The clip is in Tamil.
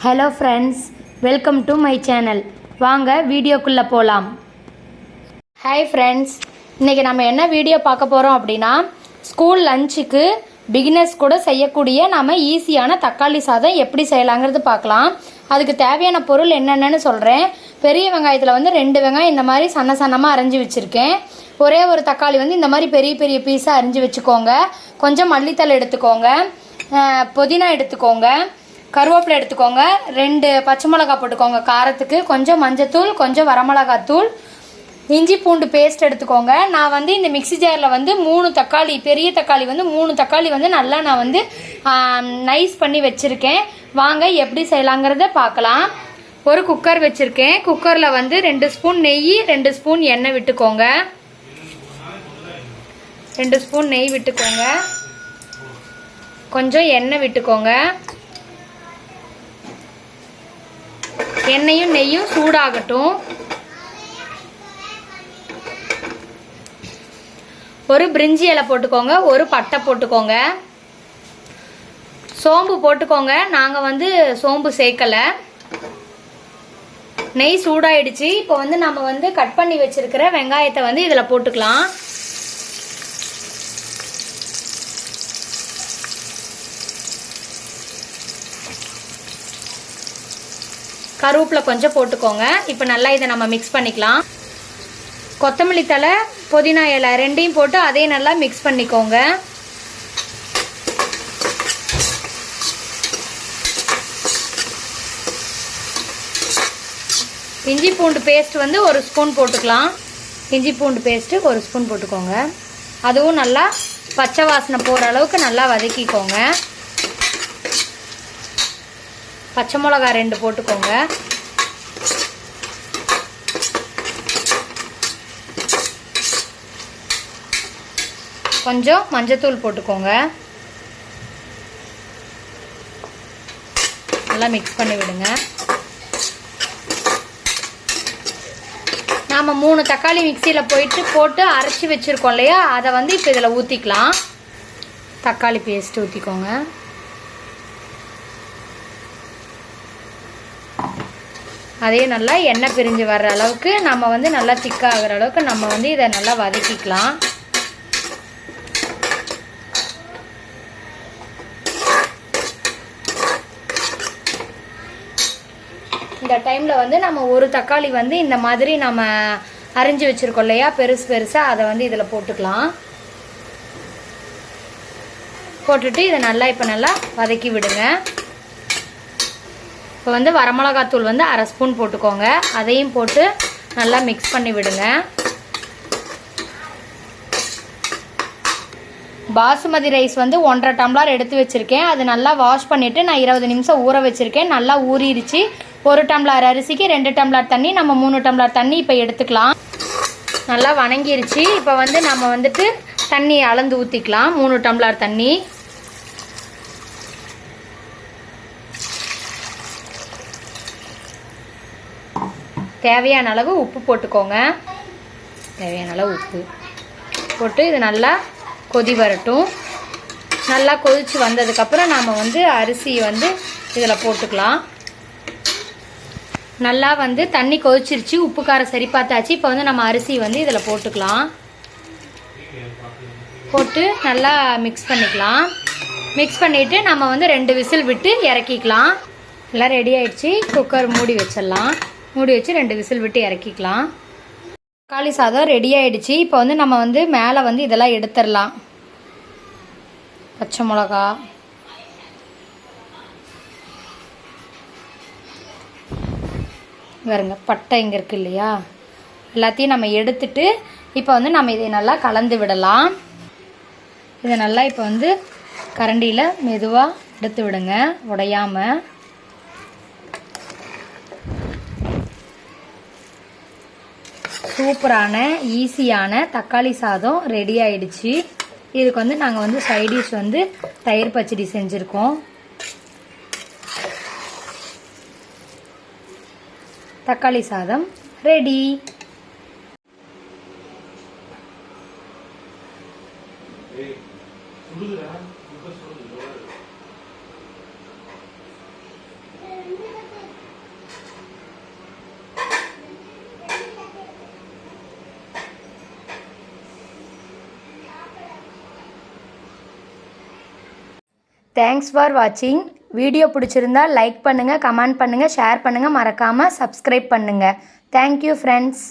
Hello friends, welcome to my channel. வாங்க வீடியோக்குள்ளே போகலாம். ஹாய் ஃப்ரெண்ட்ஸ், இன்றைக்கி நம்ம என்ன வீடியோ பார்க்க போகிறோம் அப்படின்னா, ஸ்கூல் லஞ்சுக்கு பிகினர்ஸ் கூட செய்யக்கூடிய நம்ம ஈஸியான தக்காளி சாதம் எப்படி செய்யலாங்கிறது பார்க்கலாம். அதுக்கு தேவையான பொருள் என்னென்னு சொல்கிறேன். பெரிய வெங்காயத்தில் 2 வெங்காயம் இந்த மாதிரி சன்னமாக அரைஞ்சி வச்சுருக்கேன். ஒரே ஒரு தக்காளி இந்த மாதிரி பெரிய பெரிய பீஸாக அரிஞ்சு வச்சுக்கோங்க. கொஞ்சம் மல்லித்தலை எடுத்துக்கோங்க, புதினா எடுத்துக்கோங்க, கருவேப்பிலை எடுத்துக்கோங்க, 2 பச்சை மிளகா போட்டுக்கோங்க காரத்துக்கு, கொஞ்சம் மஞ்சத்தூள், கொஞ்சம் வரமிளகாத்தூள், இஞ்சி பூண்டு பேஸ்ட் எடுத்துக்கோங்க. நான் இந்த மிக்ஸி ஜாரில் 3 தக்காளி, பெரிய தக்காளி 3 தக்காளி நல்லா நான் நைஸ் பண்ணி வச்சுருக்கேன். வாங்க எப்படி செய்யலாங்கிறத பார்க்கலாம். ஒரு குக்கர் வச்சுருக்கேன். குக்கரில் 2 ஸ்பூன் நெய், 2 ஸ்பூன் எண்ணெய் விட்டுக்கோங்க. 2 ஸ்பூன் நெய் விட்டுக்கோங்க, கொஞ்சம் எண்ணெய் விட்டுக்கோங்க. எண்ணெயும் நெய்யும் சூடாகட்டும். ஒரு பிரிஞ்சி இலை போட்டுக்கோங்க, ஒரு பட்டை போட்டுக்கோங்க, சோம்பு போட்டுக்கோங்க. நாங்கள் சோம்பு சேர்க்கலை. நெய் சூடாயிடுச்சு. இப்போ நம்ம கட் பண்ணி வச்சிருக்கிற வெங்காயத்தை இதில் போட்டுக்கலாம். கருவேப்பிலை கொஞ்சம் போட்டுக்கோங்க. இப்போ நல்லா இதை நம்ம மிக்ஸ் பண்ணிக்கலாம். கொத்தமல்லி தழை, புதினா இலை 2யும் போட்டு அதையும் நல்லா மிக்ஸ் பண்ணிக்கோங்க. இஞ்சி பூண்டு பேஸ்ட் 1 ஸ்பூன் போட்டுக்கலாம். இஞ்சி பூண்டு பேஸ்ட்டு 1 ஸ்பூன் போட்டுக்கோங்க. அதுவும் நல்லா பச்சை வாசனை போகிற அளவுக்கு நல்லா வதக்கிக்கோங்க. பச்சை மிளகா 2 போட்டுக்கோங்க. கொஞ்சம் மஞ்சத்தூள் போட்டுக்கோங்க. நல்லா மிக்ஸ் பண்ணி விடுங்க. நாம் 3 தக்காளி மிக்சியில் போட்டு அரைச்சி வச்சுருக்கோம் இல்லையா, அதை இப்போ இதில் ஊற்றிக்கலாம். தக்காளி பேஸ்ட் ஊற்றிக்கோங்க. அதே நல்லா எண்ணெய் பிரிஞ்சு வர்ற அளவுக்கு நம்ம நல்லா திக்காகிற அளவுக்கு நம்ம இதை நல்லா வதக்கிக்கலாம். இந்த டைமில் நம்ம ஒரு தக்காளி இந்த மாதிரி நம்ம அரிஞ்சு வச்சுருக்கோம் இல்லையா, பெருசு பெருசாக, அதை இதில் போட்டுக்கலாம். போட்டுட்டு இதை நல்லா இப்போ நல்லா வதக்கி விடுங்க. இப்போ வரமிளகாத்தூள் 1/2 ஸ்பூன் போட்டுக்கோங்க. அதையும் போட்டு நல்லா மிக்ஸ் பண்ணி விடுங்க. பாசுமதி ரைஸ் 1.5 டம்ளர் எடுத்து வச்சுருக்கேன். அது நல்லா வாஷ் பண்ணிவிட்டு நான் 20 நிமிஷம் ஊற வச்சுருக்கேன். நல்லா ஊறிடுச்சு. 1 டம்ளர் அரிசிக்கு 2 டம்ளர் தண்ணி, நம்ம 3 டம்ளர் தண்ணி இப்போ எடுத்துக்கலாம். நல்லா வணங்கிருச்சு. இப்போ நம்ம தண்ணி அளந்து ஊற்றிக்கலாம். 3 டம்ளர் தண்ணி. தேவையான அளவு உப்பு போட்டுக்கோங்க. தேவையான அளவு உப்பு போட்டு இது நல்லா கொதி வரட்டும். நல்லா கொதிச்சு வந்ததுக்கப்புறம் நாம் அரிசியை இதில் போட்டுக்கலாம். நல்லா தண்ணி கொதிச்சிருச்சு. உப்பு காரம் சரி பார்த்தாச்சு. இப்போ நம்ம அரிசி இதில் போட்டுக்கலாம். போட்டு நல்லா மிக்ஸ் பண்ணிக்கலாம். மிக்ஸ் பண்ணிவிட்டு நம்ம 2 விசில் விட்டு இறக்கிக்கலாம். எல்லாம் ரெடி ஆயிடுச்சு. குக்கர் மூடி வச்சிடலாம். மூடி வச்சு 2 விசில் விட்டு இறக்கிக்கலாம். தக்காளி சாதம் ரெடி ஆயிடுச்சு. இப்போ நம்ம மேலே இதெல்லாம் எடுத்துடலாம். பச்சை மிளகா, பாருங்க, பட்டை இங்கே இருக்கு இல்லையா, எல்லாத்தையும் நம்ம எடுத்துட்டு இப்போ நம்ம இதை நல்லா கலந்து விடலாம். இதை நல்லா இப்போ கரண்டியில் மெதுவாக எடுத்து விடுங்க, உடையாமல். சூப்பரான ஈஸியான தக்காளி சாதம் ரெடி ஆயிடுச்சு. இதுக்கு நாங்கள் சைடிஷ் தயிர் பச்சடி செஞ்சுருக்கோம். தக்காளி சாதம் ரெடி. தேங்க்ஸ் ஃபார் வாட்சிங். வீடியோ பிடிச்சிருந்தா லைக் பண்ணுங்கள், கமெண்ட் பண்ணுங்கள், ஷேர் பண்ணுங்கள், மறக்காமல் சப்ஸ்கிரைப் பண்ணுங்கள். Thank you friends.